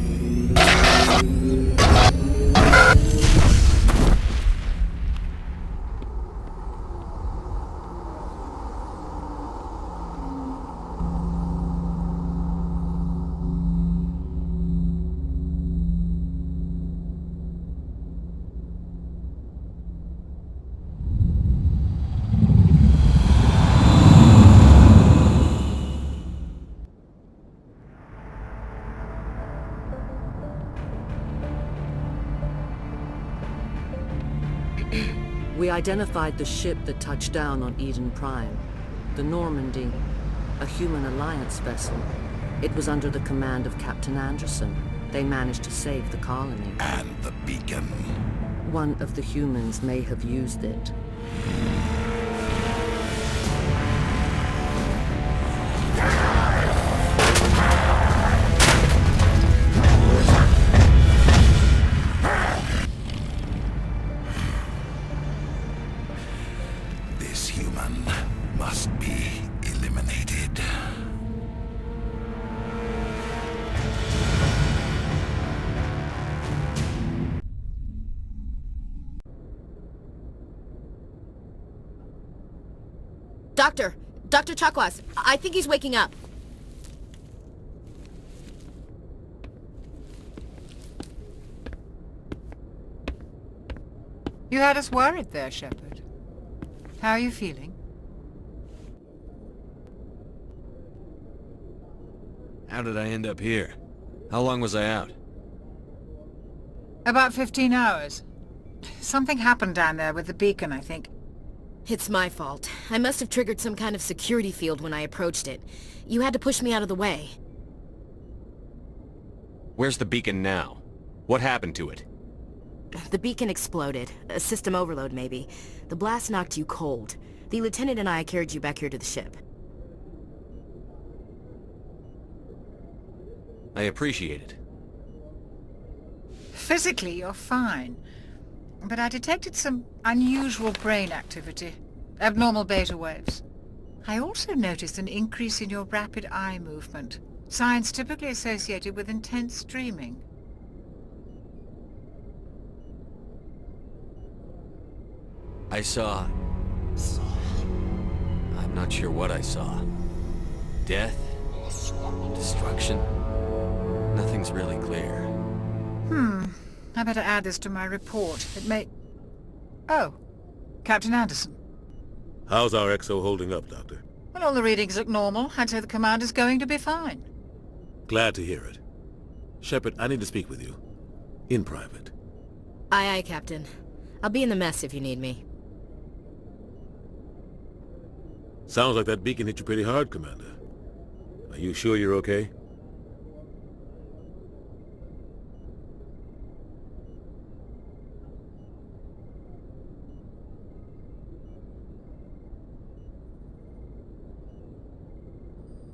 We identified the ship that touched down on Eden Prime. The Normandy, a human alliance vessel. It was under the command of Captain Anderson. They managed to save the colony. And the beacon. One of the humans may have used it. This human must be eliminated. Dr. Chakwas, I think he's waking up. You had us worried there, Shepard. How are you feeling? How did I end up here? How long was I out? About 15 hours. Something happened down there with the beacon, I think. It's my fault. I must have triggered some kind of security field when I approached it. You had to push me out of the way. Where's the beacon now? What happened to it? The beacon exploded. A system overload, maybe. The blast knocked you cold. The lieutenant and I carried you back here to the ship. I appreciate it. Physically, you're fine. But I detected some unusual brain activity. Abnormal beta waves. I also noticed an increase in your rapid eye movement. Signs typically associated with intense dreaming. I saw... I'm not sure what I saw. Death? Destruction? Nothing's really clear. I better add this to my report. It may... Oh, Captain Anderson. How's our XO holding up, Doctor? Well, all the readings look normal. I'd say the commander's going to be fine. Glad to hear it. Shepard, I need to speak with you. In private. Aye, Captain. I'll be in the mess if you need me. Sounds like that beacon hit you pretty hard, Commander. Are you sure you're okay?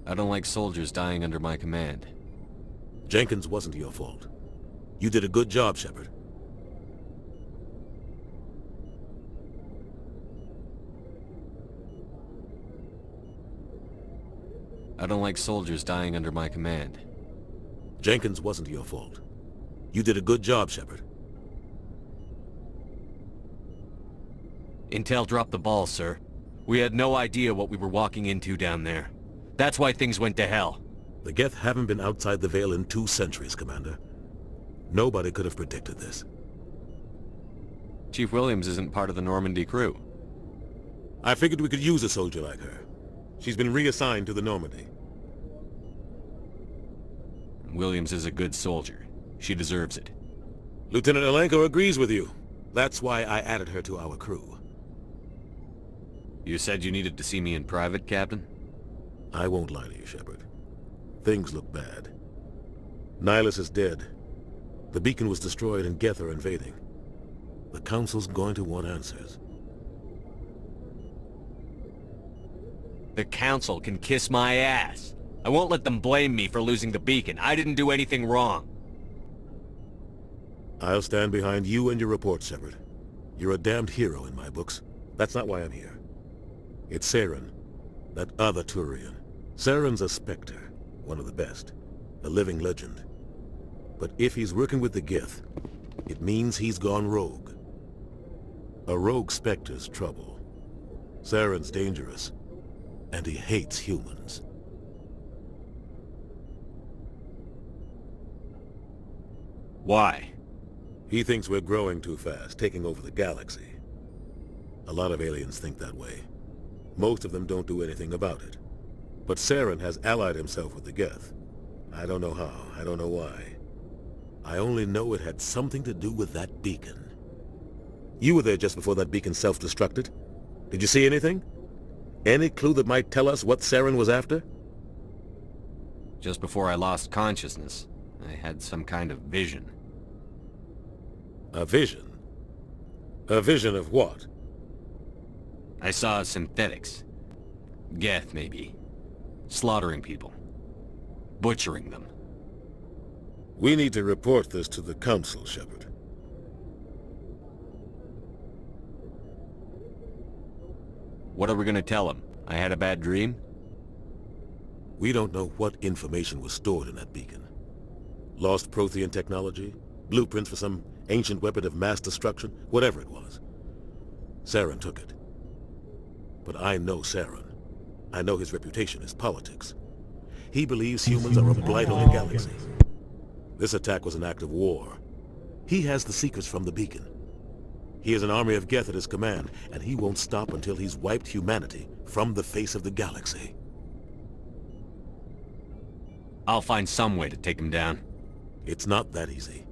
I don't like soldiers dying under my command. Jenkins wasn't your fault. You did a good job, Shepard. I don't like soldiers dying under my command. Jenkins wasn't your fault. You did a good job, Shepard. Intel dropped the ball, sir. We had no idea what we were walking into down there. That's why things went to hell. The Geth haven't been outside the Veil in 2 centuries, Commander. Nobody could have predicted this. Chief Williams isn't part of the Normandy crew. I figured we could use a soldier like her. She's been reassigned to the Normandy. Williams is a good soldier. She deserves it. Lieutenant Alenko agrees with you. That's why I added her to our crew. You said you needed to see me in private, Captain? I won't lie to you, Shepard. Things look bad. Nihilus is dead. The beacon was destroyed and Geth are invading. The Council's going to want answers. The Council can kiss my ass. I won't let them blame me for losing the beacon. I didn't do anything wrong. I'll stand behind you and your report, Shepard. You're a damned hero in my books. That's not why I'm here. It's Saren, that other Turian. Saren's a Spectre, one of the best. A living legend. But if he's working with the Geth, it means he's gone rogue. A rogue Spectre's trouble. Saren's dangerous, and he hates humans. Why? He thinks we're growing too fast, taking over the galaxy. A lot of aliens think that way. Most of them don't do anything about it. But Saren has allied himself with the Geth. I don't know how, I don't know why. I only know it had something to do with that beacon. You were there just before that beacon self-destructed. Did you see anything? Any clue that might tell us what Saren was after? Just before I lost consciousness, I had some kind of vision. A vision? A vision of what? I saw synthetics. Geth, maybe. Slaughtering people. Butchering them. We need to report this to the Council, Shepard. What are we gonna tell them? I had a bad dream? We don't know what information was stored in that beacon. Lost Prothean technology? Blueprints for some ancient weapon of mass destruction? Whatever it was. Saren took it. But I know Saren. I know his reputation is politics. He believes humans are a blight on the galaxy. This attack was an act of war. He has the secrets from the beacon. He has an army of Geth at his command, and he won't stop until he's wiped humanity from the face of the galaxy. I'll find some way to take him down. It's not that easy.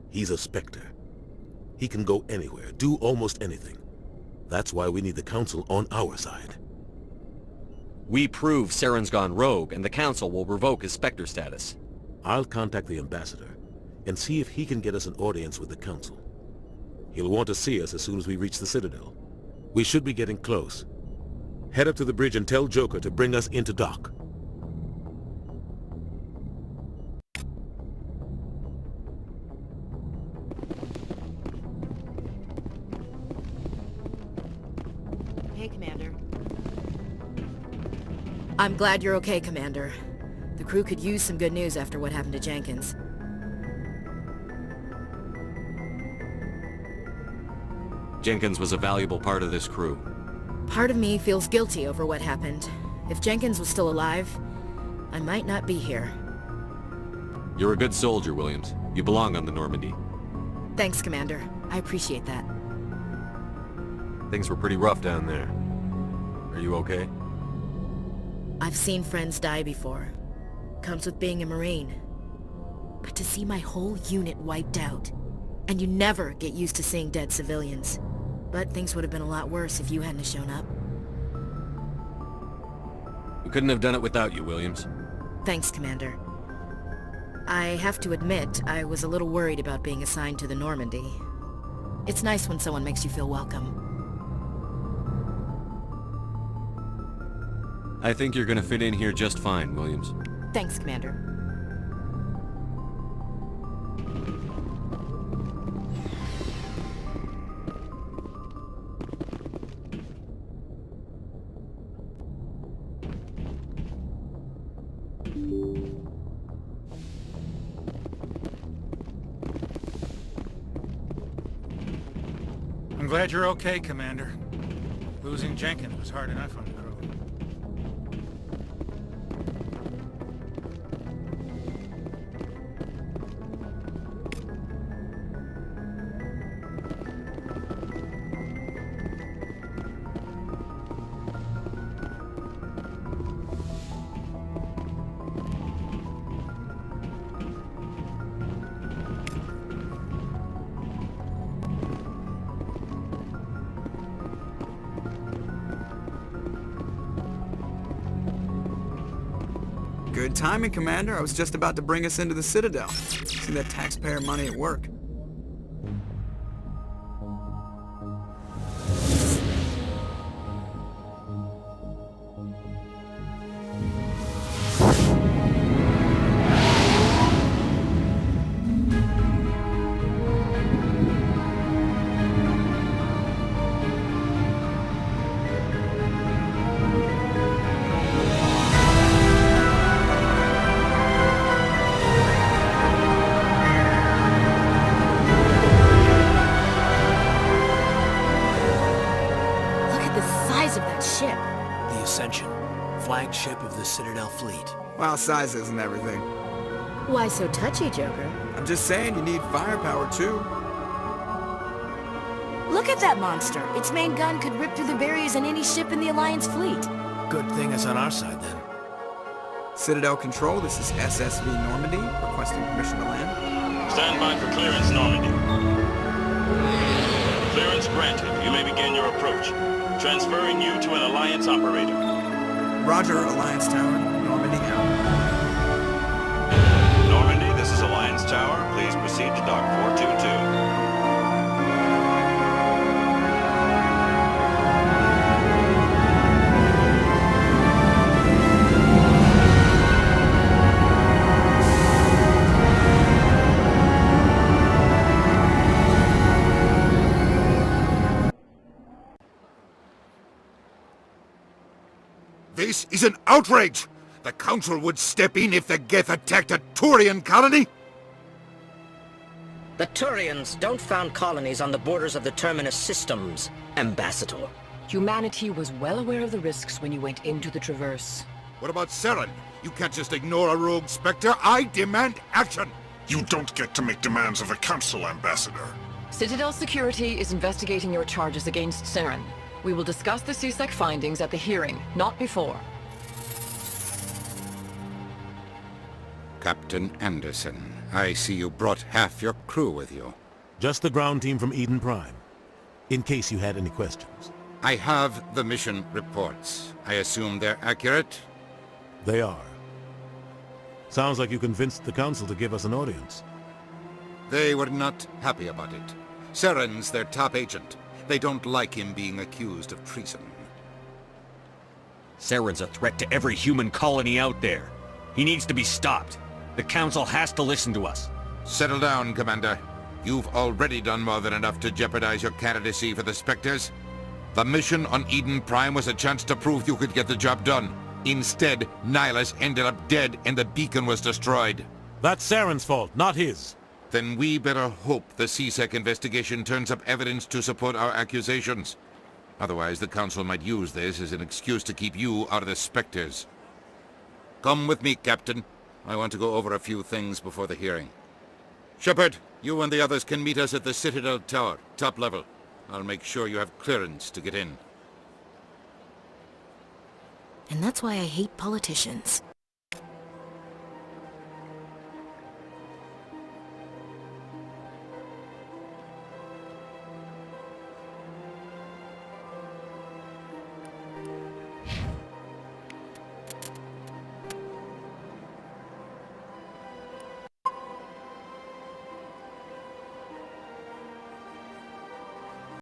He's a Spectre. He can go anywhere, do almost anything. That's why we need the Council on our side. We prove Saren's gone rogue, and the Council will revoke his Spectre status. I'll contact the Ambassador, and see if he can get us an audience with the Council. He'll want to see us as soon as we reach the Citadel. We should be getting close. Head up to the bridge and tell Joker to bring us into dock. Hey, Commander. I'm glad you're okay, Commander. The crew could use some good news after what happened to Jenkins. Jenkins was a valuable part of this crew. Part of me feels guilty over what happened. If Jenkins was still alive, I might not be here. You're a good soldier, Williams. You belong on the Normandy. Thanks, Commander. I appreciate that. Things were pretty rough down there. Are you okay? I've seen friends die before. Comes with being a Marine. But to see my whole unit wiped out, and you never get used to seeing dead civilians. But things would have been a lot worse if you hadn't have shown up. We couldn't have done it without you, Williams. Thanks, Commander. I have to admit, I was a little worried about being assigned to the Normandy. It's nice when someone makes you feel welcome. I think you're gonna fit in here just fine, Williams. Thanks, Commander. I'm glad you're okay, Commander. Losing Jenkins was hard enough on the crew. Good timing, Commander. I was just about to bring us into the Citadel. See that taxpayer money at work. Flagship of the Citadel fleet. Well, size isn't everything. Why so touchy, Joker? I'm just saying you need firepower too. Look at that monster. Its main gun could rip through the barriers in any ship in the Alliance fleet. Good thing it's on our side then. Citadel Control, this is SSV Normandy, requesting permission to land. Stand by for clearance, Normandy. Clearance granted. You may begin your approach. Transferring you to an Alliance operator. Roger, Alliance Tower. Normandy out. Normandy, this is Alliance Tower. Please proceed to Dock 422. This is an outrage! The Council would step in if the Geth attacked a Turian colony? The Turians don't found colonies on the borders of the Terminus systems, Ambassador. Humanity was well aware of the risks when you went into the Traverse. What about Saren? You can't just ignore a rogue Spectre. I demand action! You don't get to make demands of the Council, Ambassador. Citadel Security is investigating your charges against Saren. We will discuss the CSEC findings at the hearing, not before. Captain Anderson, I see you brought half your crew with you. Just the ground team from Eden Prime, in case you had any questions. I have the mission reports. I assume they're accurate? They are. Sounds like you convinced the Council to give us an audience. They were not happy about it. Saren's their top agent. They don't like him being accused of treason. Saren's a threat to every human colony out there. He needs to be stopped. The Council has to listen to us. Settle down, Commander. You've already done more than enough to jeopardize your candidacy for the Spectres. The mission on Eden Prime was a chance to prove you could get the job done. Instead, Nihilus ended up dead and the beacon was destroyed. That's Saren's fault, not his. Then we better hope the CSEC investigation turns up evidence to support our accusations. Otherwise, the Council might use this as an excuse to keep you out of the Spectres. Come with me, Captain. I want to go over a few things before the hearing. Shepard, you and the others can meet us at the Citadel Tower, top level. I'll make sure you have clearance to get in. And that's why I hate politicians.